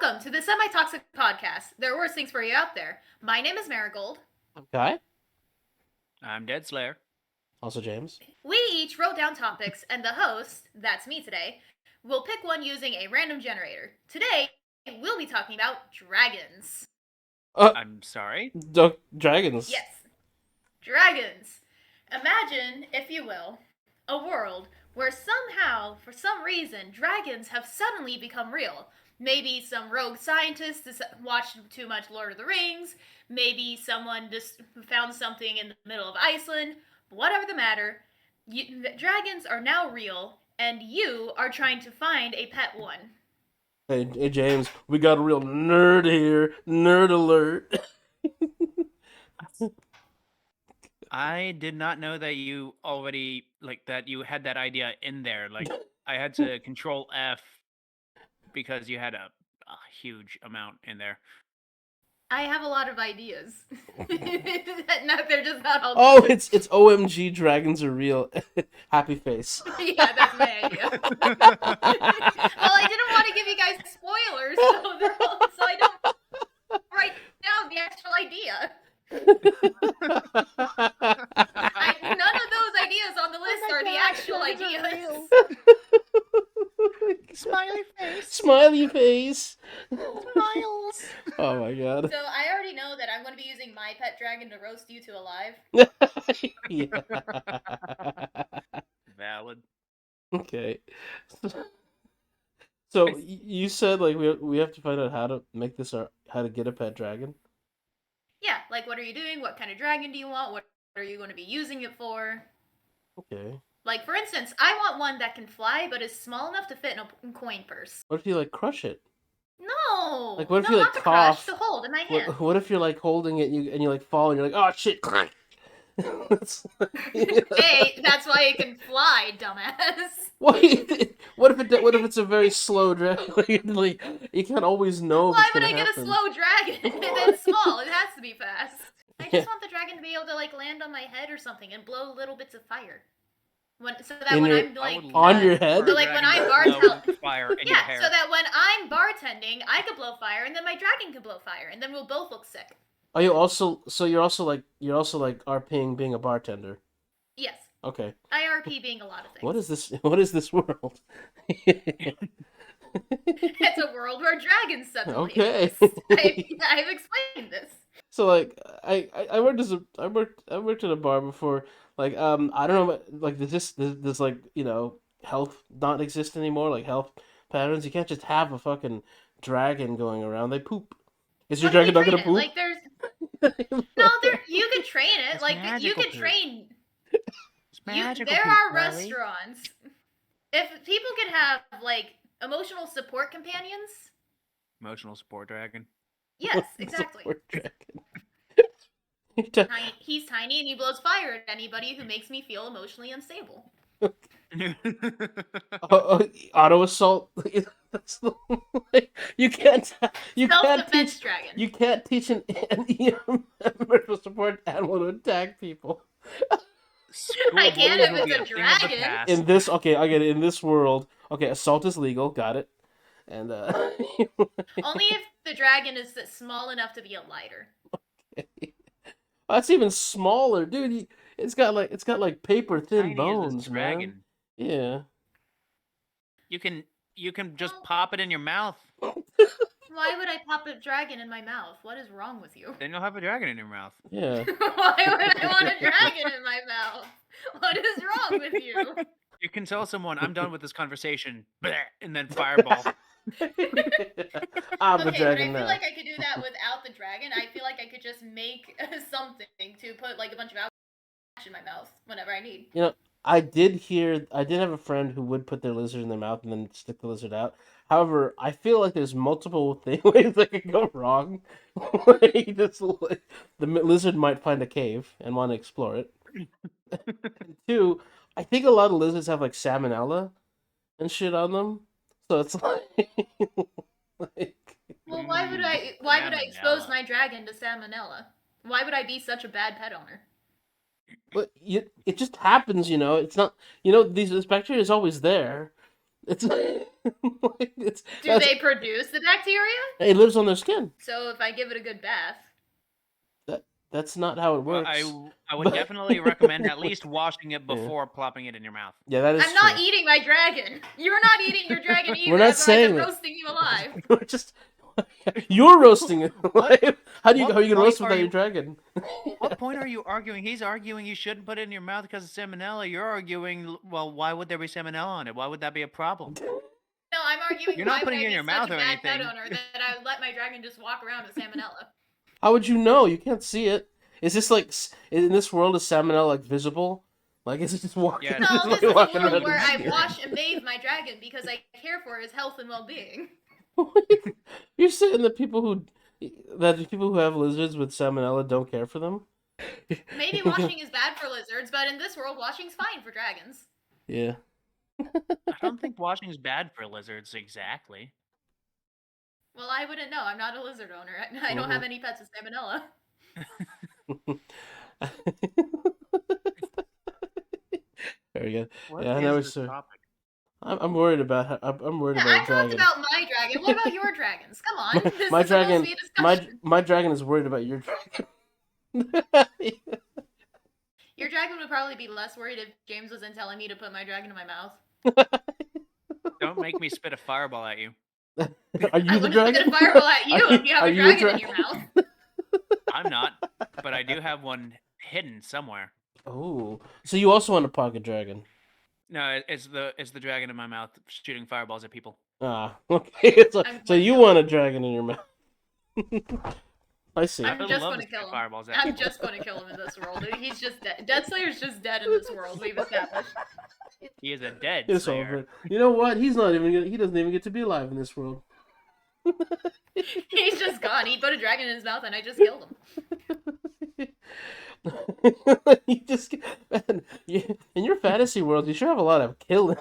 Welcome to the Semi-Toxic Podcast. There are worse things for you out there. My name is Marigold. Okay. I'm Dead Slayer. Also James. We each wrote down topics, and the host, that's me today, will pick one using a random generator. Today, we'll be talking about dragons. I'm sorry? Dragons. Yes, dragons. Imagine, if you will, a world where somehow, for some reason, dragons have suddenly become real. Maybe some rogue scientist watched too much Lord of the Rings. Maybe someone just found something in the middle of Iceland. Whatever the matter, dragons are now real, and you are trying to find a pet one. Hey James, we got a real nerd here. Nerd alert. I did not know that you already, that you had that idea in there. I had to control F because you had a huge amount in there. I have a lot of ideas. They're just not all. Oh, it's OMG Dragons Are Real. Happy face. Yeah, that's my idea. Well, I didn't want to give you guys spoilers, so I don't write down the actual idea. None of those ideas on the list are the actual ideas. Smiley face. Smiley face. Smiles. Oh my god. So I already know that I'm going to be using my pet dragon to roast you two alive. Yeah. Valid. Okay. So you said we have to find out how to get a pet dragon. Yeah, what are you doing? What kind of dragon do you want? What are you going to be using it for? Okay. For instance, I want one that can fly but is small enough to fit in a coin purse. What if you crush it? No. What if you not cough? cough? To hold in my hand. What if you're holding it and you fall and you're oh shit. Hey, that's why it can fly, dumbass. What if it's a very slow dragon? You can't always know. Why would I get a slow dragon? It's small. It has to be fast. I just want the dragon to be able to land on my head or something and blow little bits of fire. On your head. So when I'm bartending, fire in your hair. So that when I'm bartending, I could blow fire, and then my dragon could blow fire, and then we'll both look sick. Are you also? So you're also RPing being a bartender. Yes. Okay. IRP being a lot of things. What is this world? It's a world where dragons suddenly okay. exist. I've explained this. So I worked at a bar before. I don't know, does this health not exist anymore? Health patterns. You can't just have a fucking dragon going around. They poop. Is your dragon not gonna poop? You can train it. You can train. There are restaurants. If people could have emotional support companions. Emotional support dragon. Yes, exactly. Support dragon. He's tiny and he blows fire at anybody who makes me feel emotionally unstable. Auto assault. You can't Self-defense dragon. You can't teach an emotional support animal to attack people. I can if it's a dragon. In this, okay, I get it. In this world, okay, assault is legal. Got it. And only if the dragon is small enough to be a lighter. Okay. That's even smaller, dude. It's got paper thin bones, man. Yeah. You can just pop it in your mouth. Why would I pop a dragon in my mouth? What is wrong with you? Then you'll have a dragon in your mouth. Yeah. Why would I want a dragon in my mouth? What is wrong with you? You can tell someone, I'm done with this conversation, and then fireball. I'm the dragon but I feel now. like I could do that without the dragon. I feel like I could just make something to put a bunch of ash in my mouth whenever I need. I did have a friend who would put their lizard in their mouth and then stick the lizard out. However, I feel like there's multiple ways that could go wrong. The lizard might find a cave and want to explore it. And two, I think a lot of lizards have salmonella and shit on them. So it's well, why would I expose my dragon to salmonella? Why would I be such a bad pet owner? But it just happens, It's not, this bacteria is always there. It's like Do they produce the bacteria? it lives on their skin. So if I give it a good bath. That's not how it Well, works. I would definitely recommend at least washing it Yeah. before plopping it in your mouth. Yeah, that is I'm not true. eating my dragon. You're not eating your dragon either. We're not Otherwise, saying I'm that. roasting you alive. We're just you're roasting it. What? How are you What gonna point roast are without your you- dragon? What point are you arguing? He's arguing you shouldn't put it in your mouth because of salmonella. You're arguing, well, why would there be salmonella on it? Why would that be a problem? No, I'm arguing You're not why would putting I it in be your such mouth a or bad pet anything. owner that I would let my dragon just walk around with salmonella. How would you know? You can't see it. Is this like in this world is salmonella like visible? Like is it just walking? Yeah, No, it's this like is a walking world around where in I here? wash and bathe my dragon because I care for his health and well-being. You're saying that people who have lizards with salmonella don't care for them? Maybe washing is bad for lizards, but in this world, washing's fine for dragons. Yeah. I don't think washing is bad for lizards exactly. Well, I wouldn't know. I'm not a lizard owner. I don't have any pets with salmonella. Very good. What Yeah, I is know this topic? I'm worried about I'm worried Yeah, about I a talked dragon. about my dragon. What about your dragons? Come on. My, This my is supposed dragon, to be a discussion. my dragon is worried about your dragon. Your dragon would probably be less worried if James wasn't telling me to put my dragon in my mouth. Don't make me spit a fireball at you. Are I you the wouldn't spit dragon? a fireball at you if you have Are a you a dragon in your dragon? mouth. I'm not, but I do have one hidden somewhere. Oh, so you also want a pocket dragon? No, it's the dragon in my mouth shooting fireballs at people. Ah, okay. So I'm so gonna you kill want a him. dragon in your mouth? I see. I'm I would just love going to to kill shoot him. fireballs at I'm people. just going to kill him in this world. He's just dead. Dead Slayer's just dead in this world. We've established. He is a dead It's slayer. over. You know what? He doesn't even get to be alive in this world. He's just gone. He put a dragon in his mouth and I just killed him. You just man, in your fantasy world, you sure have a lot of killing.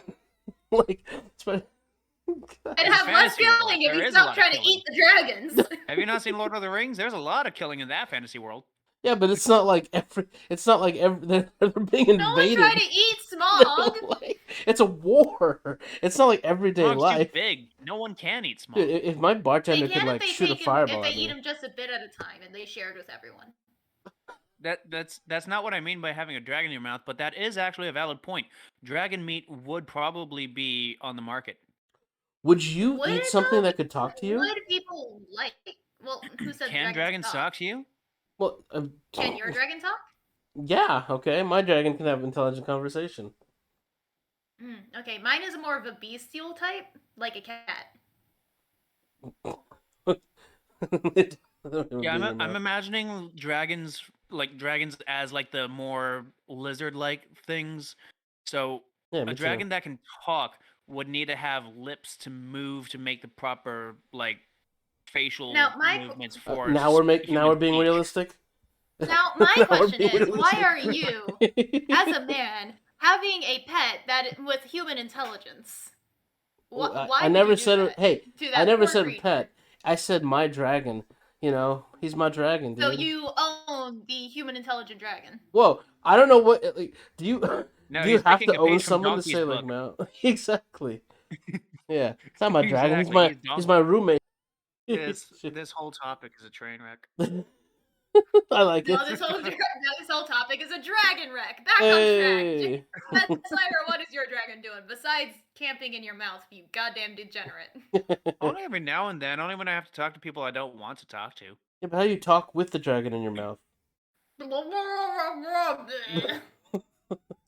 Like, I'd have less fantasy world, killing if there you is a lot stopped of trying to killing. eat the dragons. Have you not seen Lord of the Rings? There's a lot of killing in that fantasy world. yeah, but it's not like every. It's not like every. They're being invaded. No one tried to eat Smog. Like, it's a war. It's not like everyday Smog's too life. big. No one can eat smog. Dude, if my They bartender can could like if they shoot a take him, fireball if at they eat me. him just a bit at a time and they shared with everyone. That's not what I mean by having a dragon in your mouth, but that is actually a valid point. Dragon meat would probably be on the market. Would you Would eat it, something though? that could talk to you? What do people like? Well, who said Can dragons talk to you? Well, Can your dragon talk? yeah, okay. My dragon can have intelligent conversation. Okay, mine is more of a bestial type, like a cat. Yeah, I'm imagining dragons as like the more lizard-like things. So Yeah, a me too. dragon that can talk would need to have lips to move to make the proper like facial Now, my- movements for. Now we're human being speech. realistic. Now, my Now we're question being is, why are realistic. you, as a man, having a pet that with human intelligence? Well, Why I would never you do said that hey. to that I never poor said a creature? pet. I said my dragon. You know, he's my dragon, dude. So you own the human intelligent dragon. Whoa, I don't know what. Like, do you No, do you he's have taking to a own page from someone to Donkey's say like book. no? Exactly. Yeah, it's not my dragon. Exactly, He's my roommate. This whole topic is a train wreck. I like No, it. this whole topic is a dragon wreck. Back on Hey. track. Slayer, what is your dragon doing besides camping in your mouth, you goddamn degenerate? Only every now and then. Only when I have to talk to people I don't want to talk to. Yeah, but how do you talk with the dragon in your mouth?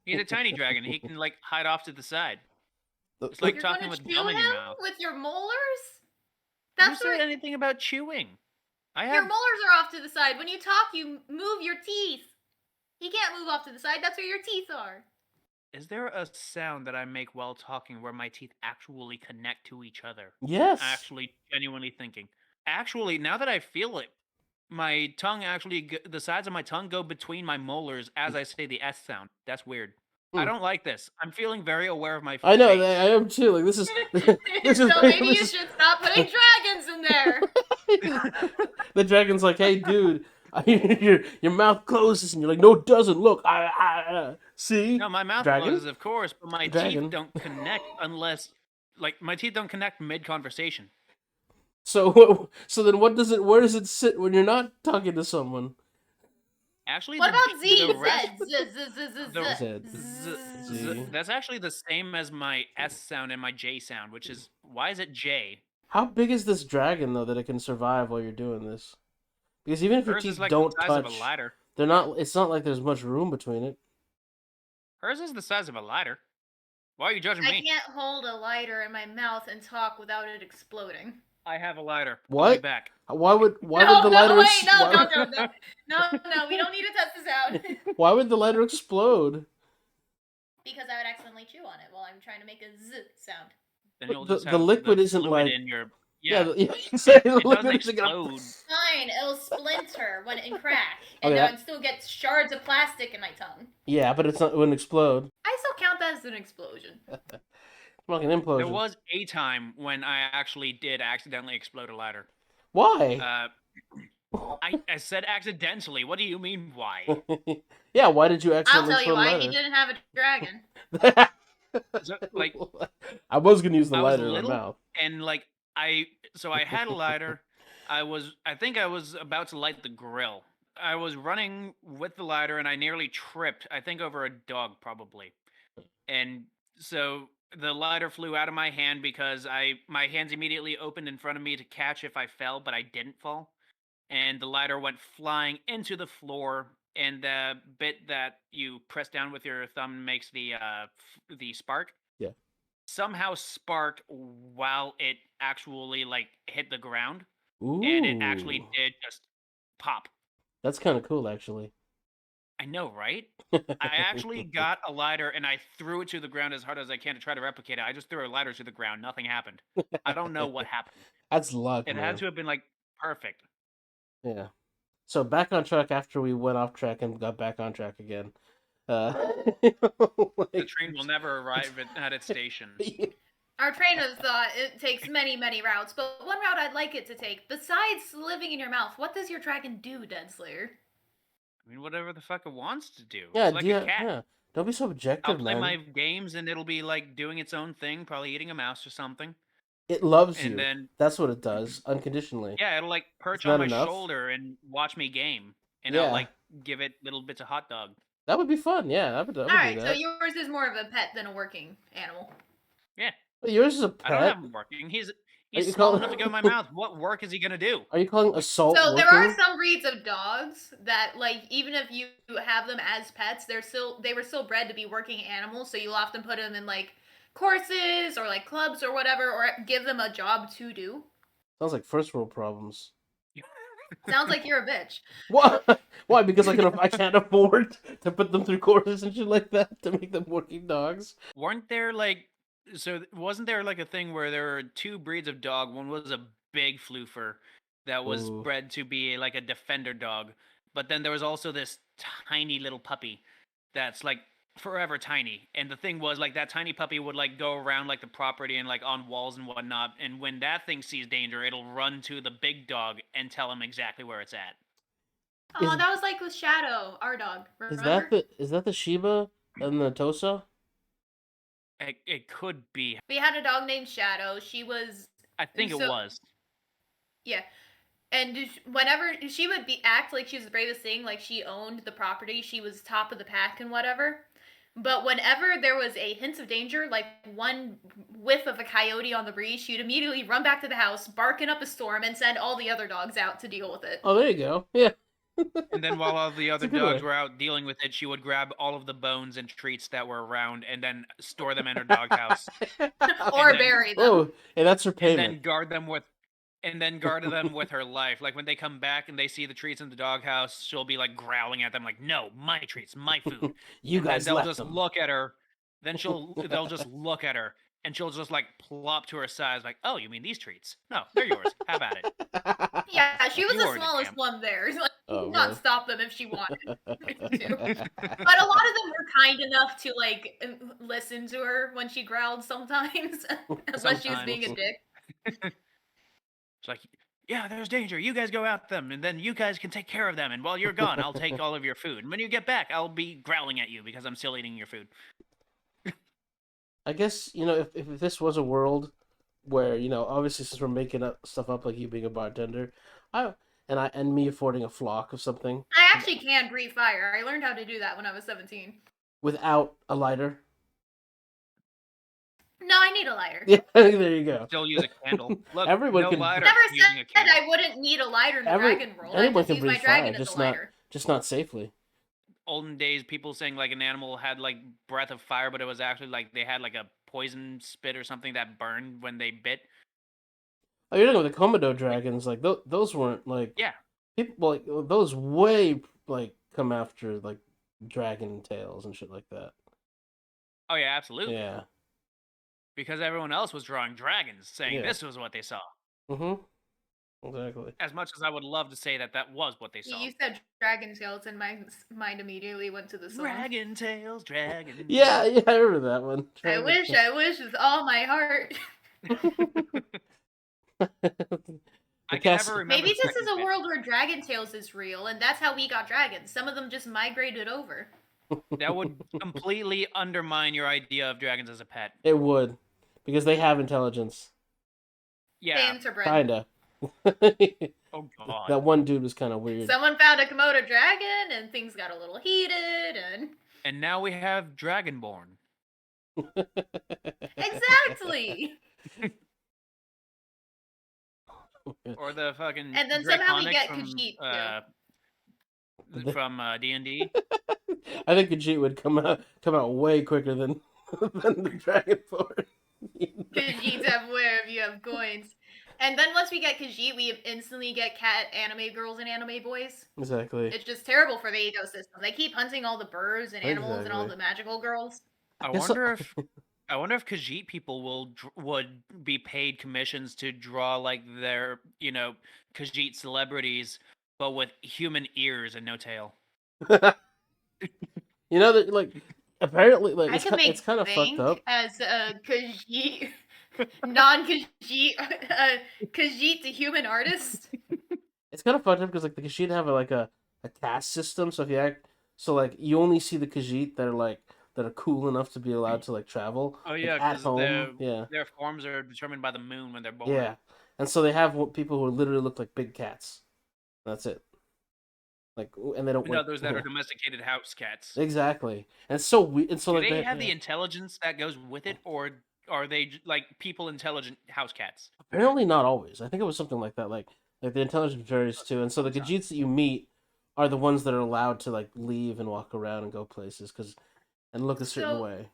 He's a tiny dragon. He can like hide off to the side. The- It's like You're talking gonna with chew gum in your him mouth. with your molars? Who That's said right. anything about chewing? I Your have. molars are off to the side. When you talk, you move your teeth. You can't move off to the side. That's where your teeth are. Is there a sound that I make while talking where my teeth actually connect to each other? Yes. Actually, genuinely thinking. Actually, now that I feel it, my tongue actually, the sides of my tongue go between my molars as I say the S sound. That's weird. I Hmm. don't like this. I'm feeling very aware of my I know. face. I am too. Like this is. This is So maybe you this is- should stop putting dragons in there. The dragon's like, hey, dude, your mouth closes, and you're like, no, it doesn't. Look, see. No, my mouth Dragon? closes, of course, but my Dragon. teeth don't connect unless like my teeth don't connect mid-conversation. So then what does it? Where does it sit when you're not talking to someone? Actually, What about Z? the rest Z. Z. Z. Z. Z. the Z. Z. that's actually the same as my S sound and my J sound, which is why is it J? How big is this dragon though that it can survive while you're doing this? Because even if your Hers is teeth like don't the size of a touch, ladder. they're not. It's not like there's much room between it. Hers is the size of a ladder. Why are you judging I me? can't hold a lighter in my mouth and talk without it exploding. I have a lighter. What? I'll be back. Why would No, the lighter? wait, no, why, no, we don't need to test this out. why would the lighter explode? Because I would accidentally chew on it while I'm trying to make a Z sound. Then you'll The- just the have liquid isn't fluid like- in your Yeah, yeah. exactly. The It liquid doesn't isn't gonna- explode. Fine, it'll splinter when and crack, and Okay, then still get shards of plastic in my tongue. Yeah, but it's not. It wouldn't explode. I still count that as an explosion. It's like an implosion. There was a time when I actually did accidentally explode a ladder. Why? I said accidentally. What do you mean why? Yeah, why did you I'll accidentally tell you explode why. the He didn't have a dragon. lighter? So, like, I was gonna use the I was lighter in my little, mouth. and like I had a lighter. I think I was about to light the grill. I was running with the lighter and I nearly tripped, I think over a dog probably. And so the lighter flew out of my hand because my hands immediately opened in front of me to catch if I fell, but I didn't fall. And the lighter went flying into the floor, and the bit that you press down with your thumb makes the spark. Yeah. Somehow sparked while it actually like hit the ground. Ooh. And it actually did just pop. That's kind of cool, actually. I know, right? I actually got a lighter and I threw it to the ground as hard as I can to try to replicate it. I just threw a lighter to the ground. Nothing happened. I don't know what happened. That's luck, It man. had to have been like perfect. Yeah. So back on track after we went off track and got back on track again. The train will never arrive at its station. Our train of thought, it takes many, many routes, but one route I'd like it to take, besides living in your mouth, what does your dragon do, Dead Slayer? I mean, whatever the fuck it wants to do. Yeah, It's like a cat. yeah. Don't be so I'll objective, play man. my games and it'll be like doing its own thing, probably eating a mouse or something. It loves And you. then That's what it does, unconditionally. yeah, it'll like perch It's on not my enough. shoulder and watch me game, and Yeah. I'll like give it little bits of hot dog. That would be fun. Yeah, that would Alright, do so that. yours is more of a pet than a working animal. Yeah, But yours is a I don't pet. have him working. He's you small calling- enough to go in my mouth. What work is he gonna do? Are you calling assault So working? there are some breeds of dogs that, like, even if you have them as pets, they were still bred to be working animals. So you'll often put them in like courses or like clubs or whatever, or give them a job to do. Sounds like first world problems. Sounds like you're a bitch. What? Why? Because I can't afford to put them through courses and shit like that to make them working dogs. Weren't there like wasn't there like a thing where there were two breeds of dog? One was a big floofer that was Ooh. bred to be like a defender dog, but then there was also this tiny little puppy that's like forever tiny. And the thing was like that tiny puppy would like go around like the property and like on walls and whatnot. And when that thing sees danger, it'll run to the big dog and tell him exactly where it's at. Oh, Is- that was like with Shadow, our dog. Is Remember? that the Shiba and the Tosa? It could be. We had a dog named Shadow. She was I think it So- was. Yeah. And whenever she would act like she was the bravest thing, like she owned the property, she was top of the pack and whatever. But whenever there was a hint of danger, like one whiff of a coyote on the breeze, she'd immediately run back to the house, barking up a storm, and send all the other dogs out to deal with it. Oh, there you go. Yeah. And then while all the other a good dogs way. were out dealing with it, she would grab all of the bones and treats that were around and then store them in her doghouse. Or then- bury them. Oh, hey, that's her and payment. then guard them with her life. Like when they come back and they see the treats in the doghouse, she'll be like growling at them like, "No, my treats, my food." You And then guys they'll left just them. look at her. Then they'll just look at her and she'll just like plop to her side like, "Oh, you mean these treats? No, they're yours. Have at it." Yeah, she was You the already smallest am. one there. Like, Oh, not really? stop them if she wanted to. But a lot of them were kind enough to like listen to her when she growled sometimes, unless she was being a Sometimes. dick. It's like, "Yeah, there's danger. You guys go out them, and then you guys can take care of them. And while you're gone, I'll take all of your food. And when you get back, I'll be growling at you because I'm still eating your food." I guess if this was a world where obviously since we're making up stuff up like you being a bartender, I and me affording a flock of something I actually can breathe fire. I learned how to do that when I was 17. without a lighter. No, I need a lighter. Yeah, there you go. Still use a candle. Look, Everyone no can. lighter. Never Using a said candle. I wouldn't need a lighter in the dragon world. I Anyone just can use my breathe fire, dragon as a lighter. just not safely. Olden days, people saying like an animal had like breath of fire, but it was actually like they had like a poison spit or something that burned when they bit. Oh, you're talking about the Komodo dragons? Like those weren't like Yeah. people like those way like come after like dragon tails and shit like that. Oh yeah, absolutely. Yeah. Because everyone else was drawing dragons, saying Yeah. this was what they saw. Mm-hmm. Exactly. As much as I would love to say that that was what they saw. You said dragon tails, and my mind immediately went to the song. Dragon tails, dragon. Yeah, I remember that one. I wish with all my heart. I can never remember. Maybe the this is second a bit. world where dragon tails is real, and that's how we got dragons. Some of them just migrated over. That would completely undermine your idea of dragons as a pet. It would, because they have intelligence. They Yeah. interbred. Kinda. Oh god. That one dude was kind of weird. Someone found a Komodo dragon, and things got a little heated, and And now we have Dragonborn. exactly. Or the fucking And then somehow we Draconic get from, Khajiit, from D&D. I think Khajiit would come out way quicker than than the Dragonborn. Khajiits have where you have coins. And then once we get Khajiit, we instantly get cat anime girls and anime boys. Exactly. It's just terrible for the ecosystem. They keep hunting all the birds and animals and all Exactly. the magical girls. I guess wonder if Khajiit people would be paid commissions to draw like their, Khajiit celebrities, but with human ears and no tail. that like apparently like I can make it's kind of fucked up. as a Khajiit, non-Khajiit, Khajiit to human artist. It's kind of fucked up because like the Khajiit have a caste system. So if you act like you only see the Khajiit that are cool enough to be allowed to like travel. Oh like, yeah, at because home. Yeah. their forms are determined by the moon when they're born. Yeah, and so they have people who literally look like big cats. That's it. Like, and they don't. And others that are domesticated house cats. Exactly, and it's so weird. And so Do like they have the intelligence that goes with it, or are they like people intelligent house cats? apparently not always. I think it was something like that. Like the intelligence varies too, and so the Khajiits that you meet are the ones that are allowed to like leave and walk around and go places and look a certain way.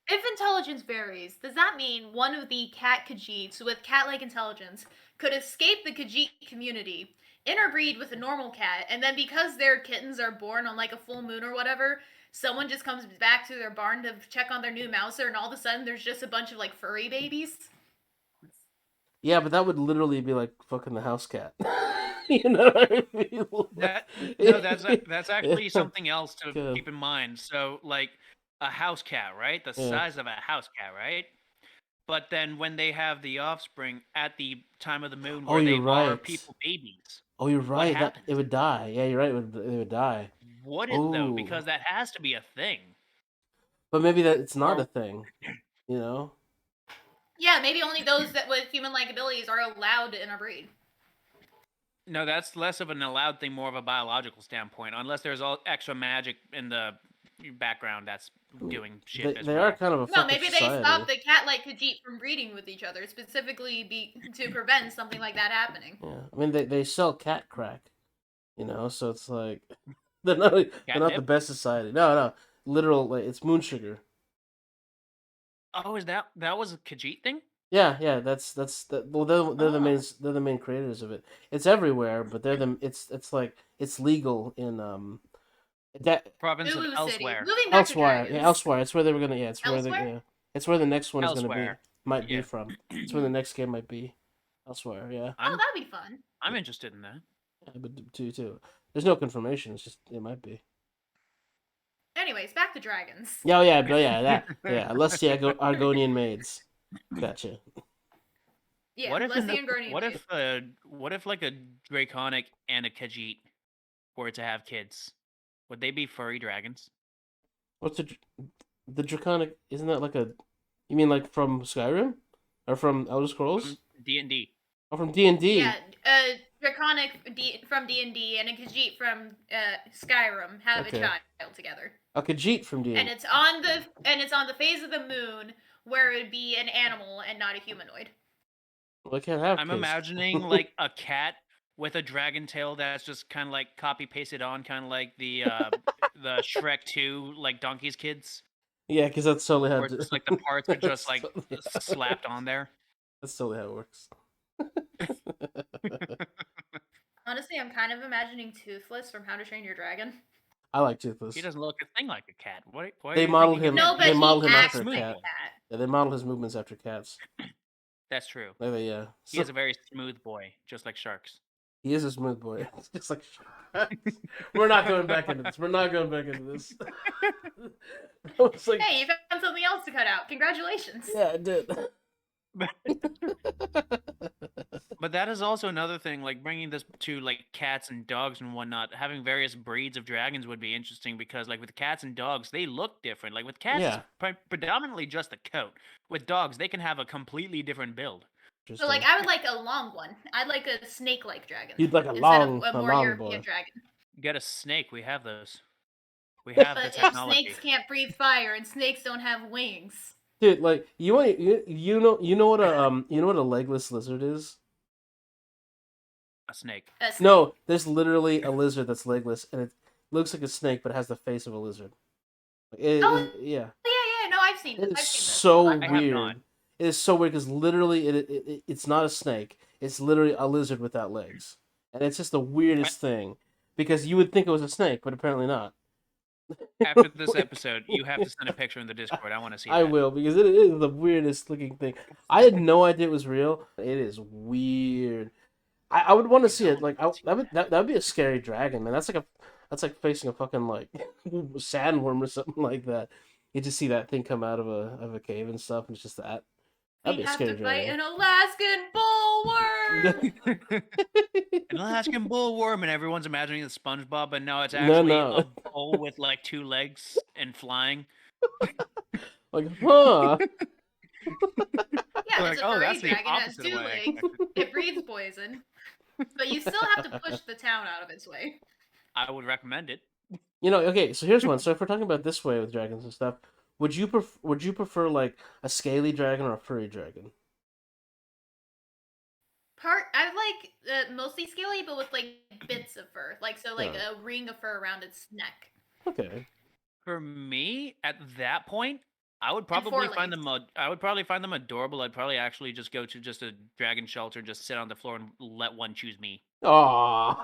If intelligence varies, does that mean one of the cat Khajiits with cat-like intelligence could escape the Khajiit community, interbreed with a normal cat, and then because their kittens are born on like a full moon or whatever, someone just comes back to their barn to check on their new mouser, and all of a sudden there's just a bunch of like furry babies? Yeah, but that would literally be like fucking the house cat. You know what I mean? That's actually something else to Good. keep in mind. So like a house cat, right? The size of a house cat, right? But then when they have the offspring at the time of the moon where they are people babies. Oh, you're right. What It would die. Yeah, you're right. It would die. Would it though? Because that has to be a thing. But maybe that it's not a thing. You know? Yeah, maybe only those that with human-like abilities are allowed to interbreed. No, that's less of an allowed thing, more of a biological standpoint. Unless there's all extra magic in the background that's doing shit. They are kind of a no, maybe they stop the cat-like Khajiit from breeding with each other, specifically to prevent something like that happening. Yeah, I mean they sell cat crack, so it's like they're not the best society. No, literal like it's moon sugar. Oh, is that was a Khajiit thing? Yeah, that's that. Well, they're the main creators of it. It's everywhere, but it's like it's legal in that province Lulu of elsewhere. Elsewhere, yeah, elsewhere. It's where they were gonna. Yeah, it's elsewhere? where it's where the next one is gonna be. Might be from. It's where the next game might be. Elsewhere, yeah. Oh, that'd be fun. I'm interested in that. Yeah, but too. There's no confirmation. It's just it might be. Anyways, back to dragons. Unless the Argonian maids. Gotcha. Yeah, what if what if like a Draconic and a Khajiit were to have kids? Would they be furry dragons? What's the Draconic? Isn't that like a You mean like from Skyrim, or from Elder Scrolls, from D&D. or from D&D? Yeah, Draconic from D&D and a Khajiit from Skyrim have a Okay. child together. A Khajiit from And D&D. it's on the phase of the moon where it would be an animal and not a humanoid. Well, I can't have I'm kids. imagining like a cat with a dragon tail that's just kind of like copy pasted on, kind of like the Shrek 2 like Donkey's Kids, Yeah, because that's totally how. where just like the parts are just like slapped on there. That's totally how it works. Honestly, I'm kind of imagining Toothless from How to Train Your Dragon. I like He Toothless. doesn't look a thing like a cat. Why are They you modeled thinking him. No, but They he modeled him acts after a smooth like cat. a cat. Yeah, they modeled his movements after cats. That's true. Yeah. He is a very smooth boy, just like sharks. He is a smooth boy. It's just like we're not going back into this. We're not going back into this. It's like, Hey, you found something else to cut out. Congratulations. yeah, I did. But that is also another thing, like bringing this to like cats and dogs and whatnot. Having various breeds of dragons would be interesting because, like with cats and dogs, they look different. Like with cats, Yeah. it's predominantly just the coat. With dogs, they can have a completely different build. So, like, I would like a long one. I'd like a snake-like dragon. You'd like a instead long- of a a more long European boy. dragon. Get a snake. We have those. We have the But if technology. snakes can't breathe fire and snakes don't have wings. Dude, like you know what a legless lizard is? A snake. A snake. No, there's literally a lizard that's legless and it looks like a snake but it has the face of a lizard. Yeah. Yeah. No, I've seen this. It is I've seen this. so I've- I have not. weird. It is so weird because literally it's not a snake. It's literally a lizard without legs, and it's just the weirdest thing because you would think it was a snake, but apparently not. After this episode, you have to send a picture in the Discord. I want to see I that. will because it is the weirdest looking thing. I had no idea it was real. It is weird. I would want to see it. Like that would be a scary dragon, man. That's like facing a fucking like sandworm or something like that. You just see that thing come out of a cave and stuff, and it's just that. That'd We be a have scary to fight dragon. an Alaskan bullworm. An Alaskan bullworm, and everyone's imagining the SpongeBob, but no, it's No, actually no. a bull with like 2 legs and flying. Like, huh? Yeah, Like, it's a oh, furry that's the dragon. It has opposite of 2 what I legs. expected. It breathes poison. But you still have to push the town out of its way. I would recommend it. You know, okay. So here's one. So if we're talking about this way with dragons and stuff, would you prefer like a scaly dragon or a furry dragon? I like mostly scaly, but with like bits of fur, like a ring of fur around its neck. Okay. For me, at that point, I would And probably 4 find legs. them. I would probably find them adorable. I'd probably actually just go to just a dragon shelter, just sit on the floor and let one choose me. Oh.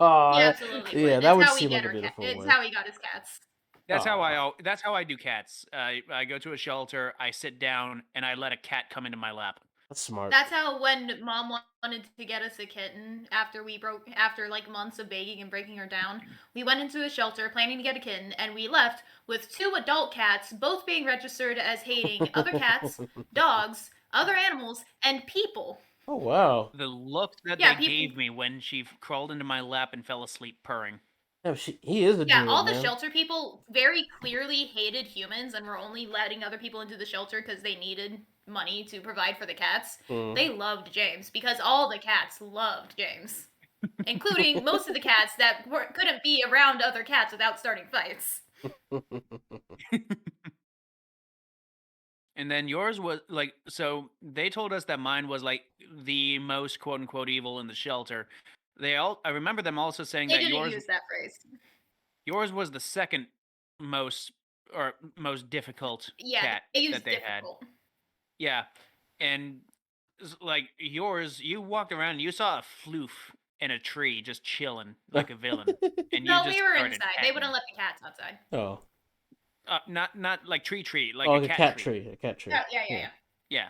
Yeah, absolutely. Yeah, would. that It's would how we seem get like a our beautiful It's way. how he got his cats. That's how Aw. That's how I do cats. I go to a shelter, I sit down, and I let a cat come into my lap. That's smart. That's how when Mom wanted to get us a kitten after like months of begging and breaking her down, we went into a shelter planning to get a kitten, and we left with 2 adult cats, both being registered as hating other cats, dogs, other animals, and people. Oh wow. The look that Yeah, they gave me when she crawled into my lap and fell asleep purring. Yeah, he is a Yeah, druid, all the man. shelter people very clearly hated humans and were only letting other people into the shelter because they needed money to provide for the cats. Mm. They loved James because all the cats loved James, including most of the cats that couldn't be around other cats without starting fights. And then yours was like, so they told us that mine was like the most quote unquote evil in the shelter. I remember them also saying They that didn't use that phrase. yours was the second most difficult Yeah, cat they used that they difficult. had. Yeah, and like yours, you walked around and you saw a floof in a tree just chilling like a villain, and No, you just we were started inside. They petting wouldn't him. let the cats outside. Oh. Not like tree, like Oh, a like cat a tree. tree. A cat tree. Yeah. Yeah.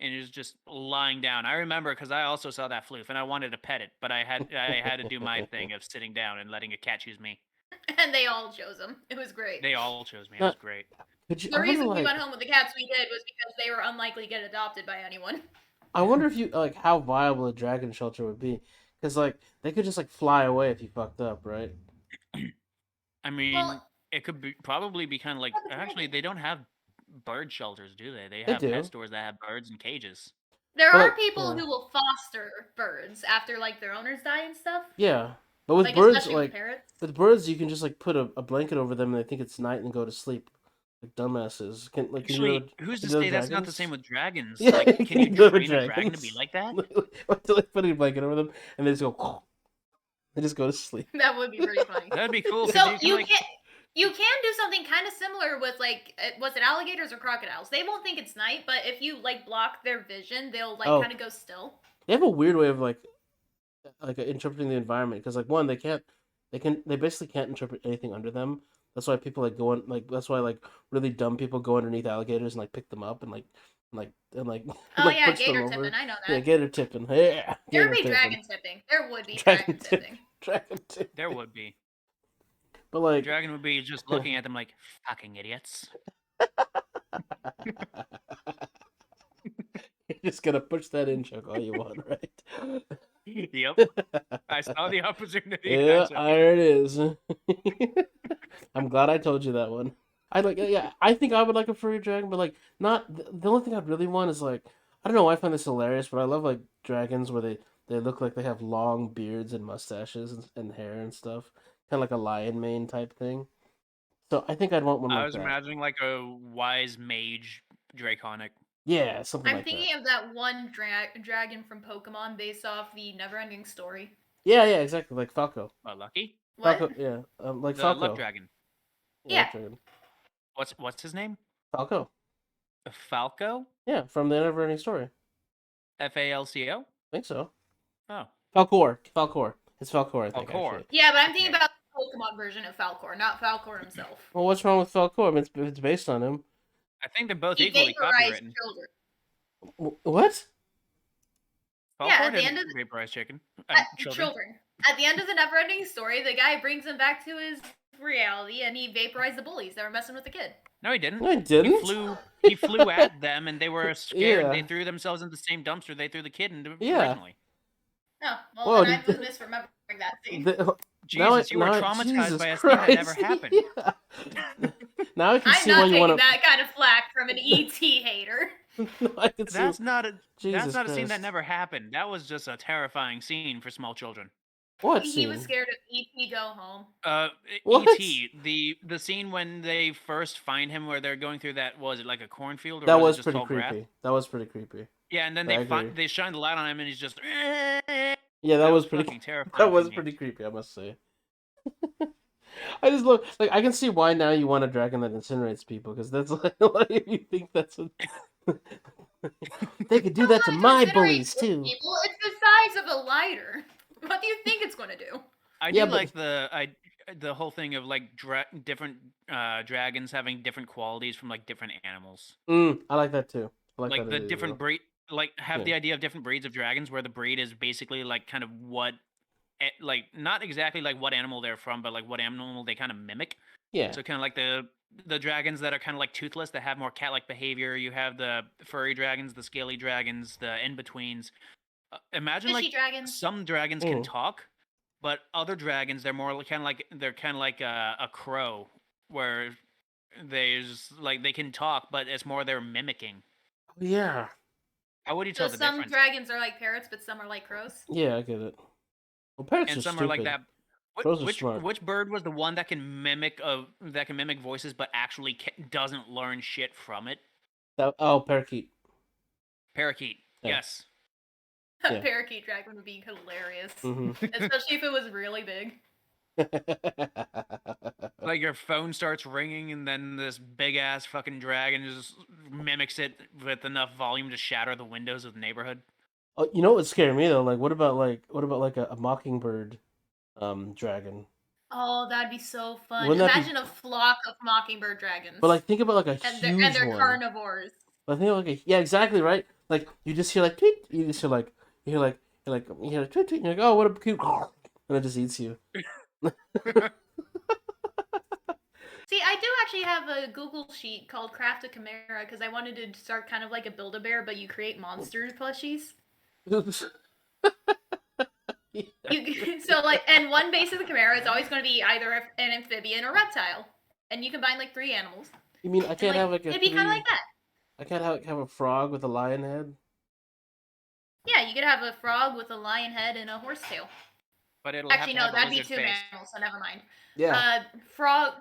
And it was just lying down. I remember because I also saw that floof and I wanted to pet it, but I had to do my thing of sitting down and letting a cat choose me. And they all chose him. It was great. They all chose me. It was great. The reason we went home with the cats we did was because they were unlikely to get adopted by anyone. I wonder if you like how viable a dragon shelter would be, because like they could just like fly away if you fucked up, right? I mean, Well, it could probably be kind of like. Actually, they don't have bird shelters, do they? They They have pet do. stores that have birds in cages. There But are like, people yeah, who will foster birds after like their owners die and stuff. yeah. But with Like birds, especially with like parrots. with birds, you can just like put a blanket over them and they think it's night and go to sleep. Like dumbasses. Can you do Actually, that? who's Can to you do that say with that's not the dragons? same with dragons? Yeah, Like, can can you you do it with train a dragon to be dragons? like that? What to like put a blanket over them and they just go. They just go to sleep. That would be pretty funny. That'd be cool So because you can you like. can you can do something kind of similar with like was it alligators or crocodiles? They won't think it's night, but if you like block their vision, they'll like Oh, kind of go still. they have a weird way of like interpreting the environment because like one they basically can't interpret anything under them. That's why people like go on like that's why like really dumb people go underneath alligators and like pick them up and like Oh like yeah, push them gator over. tipping. I know Yeah, that. gator tipping. Yeah, There would gator be tipping. dragon tipping. There would be Dragon dragon tip. tipping. Dragon tip. There would be. But The like dragon would be just looking at them like fucking idiots. you're just gonna push that in, Chuck, all you want, right? Yep. I saw the opportunity. I Yeah, took it. there it is. I'm glad I told you that one. I like, yeah, I think I would like a furry dragon, but like, not the only thing I'd really want is like, I don't know why I find this hilarious, but I love like dragons where they look like they have long beards and mustaches and hair and stuff, kind of like a lion mane type thing. So I think I'd want one I like was that. imagining like a wise mage draconic. Yeah, something I'm like that. thinking of that one dragon from Pokemon based off the Neverending Story. Yeah, yeah, exactly, like Falco. Lucky? What? Falco, yeah, like The luck Falco. dragon. Yeah, Yeah. luck dragon. What's his name? Falco. Falco? Yeah, from the Neverending Story. Falco? I think so. Oh. Falcor. Falcor. It's Falcor, I think, Falcor. actually. Yeah, but I'm thinking Okay. about the Pokemon version of Falcor, not Falcor himself. Well, what's wrong with Falcor? I mean, it's based on him. I think they're both He equally vaporized copywritten. children. What? Falcor Yeah, at the didn't end of vaporize children. children. At the end of the Neverending Story, the guy brings him back to his reality, and he vaporized the bullies that were messing with the kid. No, he didn't. No, I didn't. He flew at them, and they were scared. Yeah. They threw themselves in the same dumpster they threw the kid into Yeah. originally. Oh, well, Whoa, then I was misremembering that scene. Jesus, you were traumatized Jesus by a Christ. scene that never happened. Yeah. Now I can I'm see why not you taking want to. that kind of flack from an ET hater. No, I can see. That's not a Jesus scene that Christ. never happened. That was just a terrifying scene for small children. What He was scene? scared of ET go home. What? E.T. The scene when they first find him where they're going through that, was it like a cornfield or That was was it just pretty tall grass? creepy. That was pretty creepy. Yeah, and then I agree. they shine the light on him and he's just Yeah, that was pretty. fucking terrifying. That was to me. pretty creepy, I must say. I just look like I can see why now you want a dragon that incinerates people because that's like if you think that's what they could do that to my bullies too. People, it's the size of a lighter. What do you think it's going to do? I Yeah, do but- like the whole thing of like different dragons having different qualities from like different animals. I like that too. I Like that the idea as different well. breed, like have Yeah. the idea of different breeds of dragons where the breed is basically like kind of what, like not exactly like what animal they're from, but like what animal they kind of mimic. Yeah. So kind of like the dragons that are kind of like toothless that have more cat-like behavior. You have the furry dragons, the scaly dragons, the in-betweens. Imagine Fishy like dragons. some dragons can Mm. talk, but other dragons they're more kind of like a crow, where there's like they can talk, but it's more they're mimicking. Yeah. How would you So tell the some difference? dragons are like parrots, but some are like crows. Yeah, I get it. Well, parrots And are some stupid. are like that. Crows are smart. Which bird was the one that can mimic voices, but actually doesn't learn shit from it? Parakeet. Parakeet. Yeah. Yes. A Yeah. parakeet dragon would be hilarious, hmm especially if it was really big. Like your phone starts ringing, and then this big ass fucking dragon just mimics it with enough volume to shatter the windows of the neighborhood. Oh, you know what would scare me though? Like, what about like a mockingbird, dragon? Oh, that'd be so fun. Wouldn't that be- Imagine a flock of mockingbird dragons. But like, think about like a and huge they're one. carnivores. But think of, like yeah, exactly right. Like you just hear like tweet. You just hear like you hear tweet tweet. And you're like, oh, what a cute, and it just eats you. See, I do actually have a Google sheet called Craft a Chimera because I wanted to start kind of like a Build-A-Bear, but you create monster plushies. So like, and one base of the Chimera is always going to be either an amphibian or reptile, and you combine like 3 animals. You mean I And can't like have like a it'd be kind of like that. I can't have a frog with a lion head? Yeah, you could have a frog with a lion head and a horse tail. But it'll have Actually, to no, have a that'd be lizard two face. mammals, so never mind. Yeah. Frog,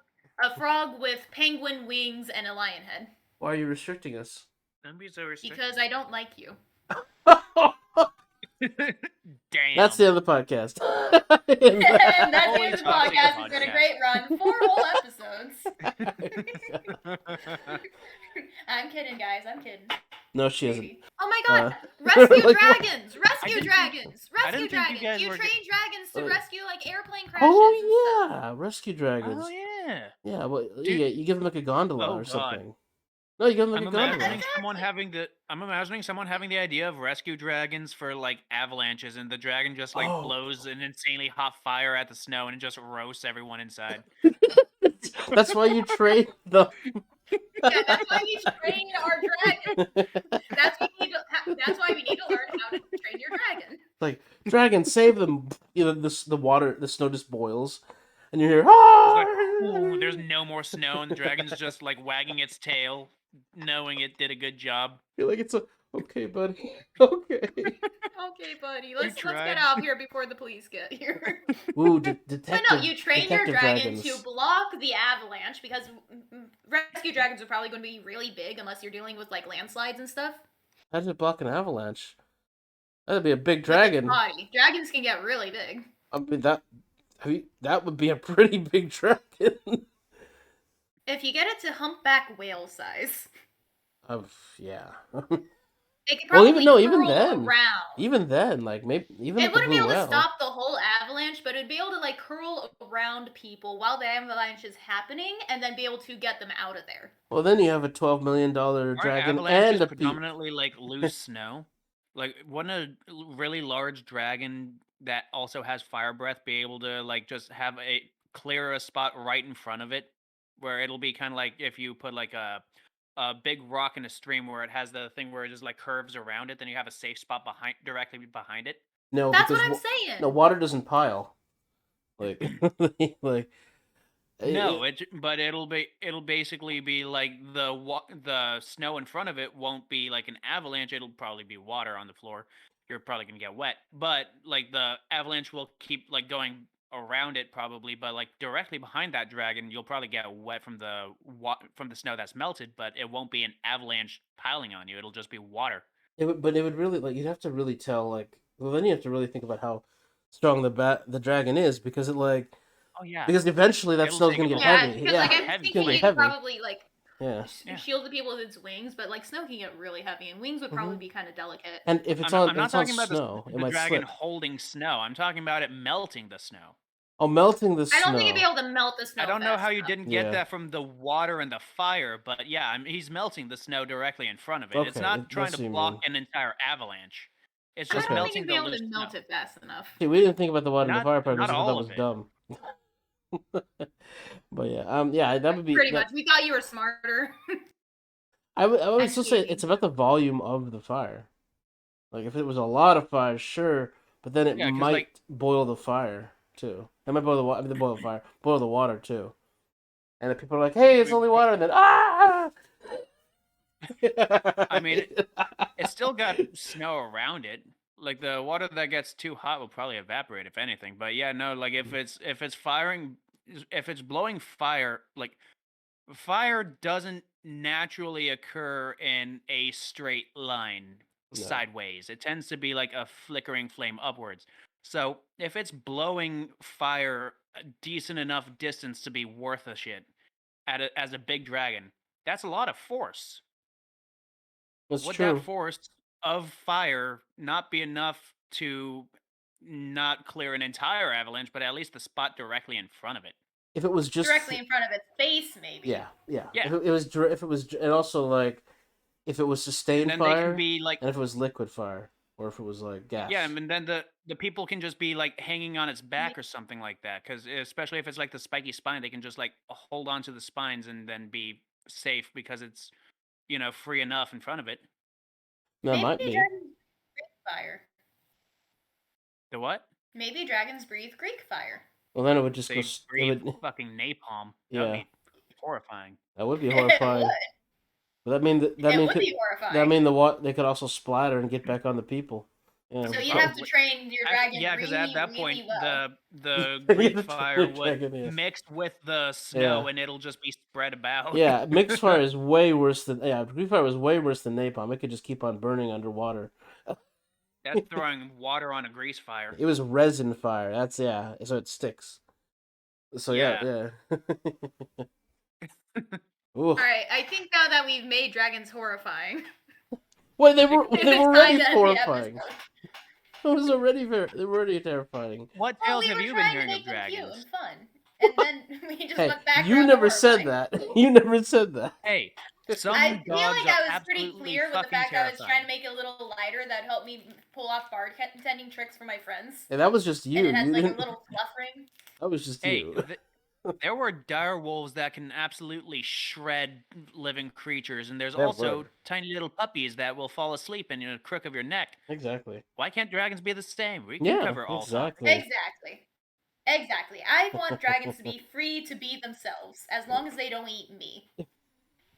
a frog with penguin wings and a lion head. Why are you restricting us? Don't be so restricted. Because I don't like you. Damn. That's the end of the podcast. And that's the Holy end of the toxic podcast. It's been a podcast. great run. 4 whole episodes. I'm kidding, guys. I'm kidding. No, she isn't. Maybe. Oh my god! Rescue Like, dragons! I Rescue didn't dragons! I Rescue didn't think you dragons! guys You were train dragons to Uh, rescue like airplane crashes and Oh stuff. yeah, rescue dragons. Oh yeah. Yeah, well, Dude. you give them like a gondola Oh, or God. something. No, you give them like I'm a gondola. imagining someone having the idea of rescue dragons for like avalanches, and the dragon just like Oh. blows an insanely hot fire at the snow and it just roasts everyone inside. That's why you train them. Yeah, that's why we train our dragon. That's why we need to learn how to train your dragon. Like, dragon, save them. You know, the snow just boils, and you hear, It's like, ah! ooh, there's no more snow, and the dragon's just like wagging its tail, knowing it did a good job. You're like, it's okay, buddy. Okay. Okay, buddy. Let's tried. get out of here before the police get here. Ooh, But detective. no, you train your detective dragon dragons. to block the avalanche because rescue dragons are probably going to be really big unless you're dealing with like landslides and stuff. How does it block an avalanche? That'd be a big With its dragon. body. Dragons can get really big. I mean, that would be a pretty big dragon. If you get it to humpback whale size, Yeah. it could Well, probably even curl then, around. even then, like maybe even It like a wouldn't be blue able to whale. stop the whole avalanche, but it'd be able to like curl around people while the avalanche is happening, and then be able to get them out of there. Well, then you have a $12 million Aren't dragon avalanches and a predominantly like loose snow? Like, wouldn't a really large dragon that also has fire breath be able to like just have clear a spot right in front of it, where it'll be kind of like if you put like a big rock in a stream where it has the thing where it just like curves around it, then you have a safe spot directly behind it. No, That's because what I'm saying. no water doesn't pile. Like, like No, but it'll basically be like the snow in front of it won't be like an avalanche. It'll probably be water on the floor. You're probably gonna get wet, but like the avalanche will keep like going around it probably, but like directly behind that dragon, you'll probably get wet from the snow that's melted, but it won't be an avalanche piling on you. It'll just be water. but it would really like you'd have to really tell like well then you have to really think about how strong the dragon is because it like Oh yeah, because eventually that It'll snow's take gonna a get little Yeah, heavy. because Yeah, like I'm Heavy. it's thinking gonna it get could heavy. probably like Yeah, Yeah. shield the people with its wings, but like snow can get really heavy, and wings would probably be kind of delicate. and if it's I'm on not it's on talking about snow, it the might dragon slip. holding snow. I'm talking about it melting the snow. Oh, melting the snow. I don't think it'd be able to melt the snow. I don't know fast how you enough. didn't Yeah. get that from the water and the fire, but yeah, he's melting the snow directly in front of it. It's Okay, not trying that's to what you block mean. an entire avalanche. It's I just Okay. don't think melting it'd be the able loose to snow. melt it fast enough. See, we didn't think about the water and the Not- fire part not because we thought that all was of it. dumb. But yeah, that would be Pretty that- much. We thought you were smarter. I would I'm still say kidding. it's about the volume of the fire. Like if it was a lot of fire, sure, but then it Yeah, 'cause, might like- boil the fire too. It might boil the water. Boil the fire, boil the water too. And if people are like, "Hey, it's only water," and then ah. I mean, It's still got snow around it. Like the water that gets too hot will probably evaporate if anything. But yeah, no, like if it's firing, if it's blowing fire, like fire doesn't naturally occur in a straight line No. sideways. It tends to be like a flickering flame upwards. So if it's blowing fire a decent enough distance to be worth a shit as a big dragon, that's a lot of force. That's Would true. that force of fire not be enough to not clear an entire avalanche, but at least the spot directly in front of it? If it was just Directly in front of its face, maybe. yeah. Yeah. If it was, and also like if it was sustained And then they fire, can be like, and if it was liquid fire, or if it was like gas. yeah, and then the people can just be like hanging on its back or something like that. Because especially if it's like the spiky spine, they can just like hold on to the spines and then be safe because it's free enough in front of it. that Maybe might be. dragons breathe fire. The what? Maybe dragons breathe Greek fire. Well, then it would just They go. It breathe would, fucking napalm. Yeah. That'd be horrifying. That would be It horrifying. would. But that mean that It mean would be horrifying. that mean they could also splatter and get back on the people. Yeah. So you'd have to Probably. train your dragon Yeah, because really, at that really point, well. the You Greek have to train fire your would dragon, yeah. mix with the snow, Yeah. and it'll just be spread about. Yeah, mixed fire is way worse than Greek fire was way worse than napalm. It could just keep on burning underwater. That's throwing water on a grease fire. It was resin fire. That's so it sticks. So yeah. Ooh. All right, I think now that we've made dragons horrifying, Well, they were it's time already to end the horrifying. episode. It was already they were already terrifying. What Well, tales we have were you been trying to hearing of make them cute dragons? and fun, and then we just Hey, went back. you around never to said horrifying. that. You never said that. Hey, some I feel dogs like are I was pretty absolutely clear with the fucking fact I was terrifying. trying to make it a little lighter that helped me pull off bartending tricks for my friends. And that was just you. And it has You like a didn't- little fluff ring. That was just Hey, you. there were dire wolves that can absolutely shred living creatures, and there's There also were. tiny little puppies that will fall asleep in a crook of your neck. Exactly. Why can't dragons be the same? We can Yeah, cover all exactly. Exactly. I want dragons to be free to be themselves, as long as they don't eat me.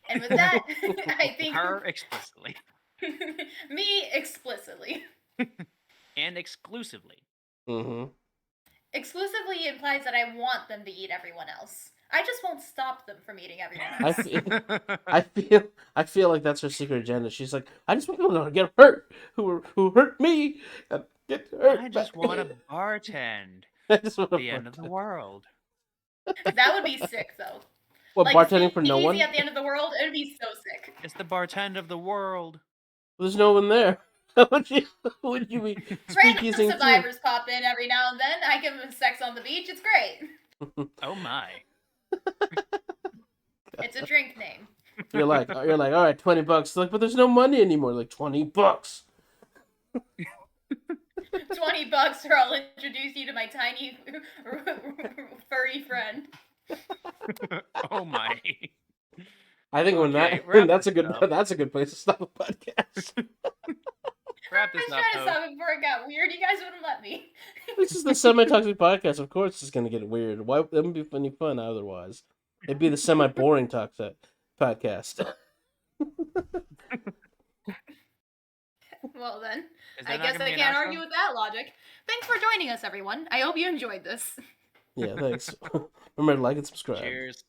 And with that, I think Her explicitly me explicitly. and exclusively. Mm-hmm. Exclusively implies that I want them to eat everyone else. I just won't stop them from eating everyone else. I feel like that's her secret agenda. She's like, I just want people to get hurt who hurt me and get hurt. I just want to bartend. I just want The end of the world. That would be sick, though. What, like bartending for no one? At the end of the world, it would be so sick. It's the bartend of the world. There's no one there. How would you be Random speakeasing survivors pop in every now and then. I give them sex on the beach. It's great. Oh my. It's a drink name. You're like, all right, $20. Like, but there's no money anymore. Like, $20. $20 or I'll introduce you to my tiny furry friend. Oh my. I think Okay, wrap that's a this good up. that's a good place to stop the podcast. Wrap I this was up, trying to though. stop it before it got weird. You guys wouldn't let me. This is the semi-toxic podcast. Of course, it's gonna get weird. Why? That wouldn't be any fun otherwise. It'd be the semi-boring toxic podcast. Well then, Is I there not guess gonna I be an can't outro? argue with that logic. Thanks for joining us, everyone. I hope you enjoyed this. Yeah, thanks. Remember to like and subscribe. Cheers.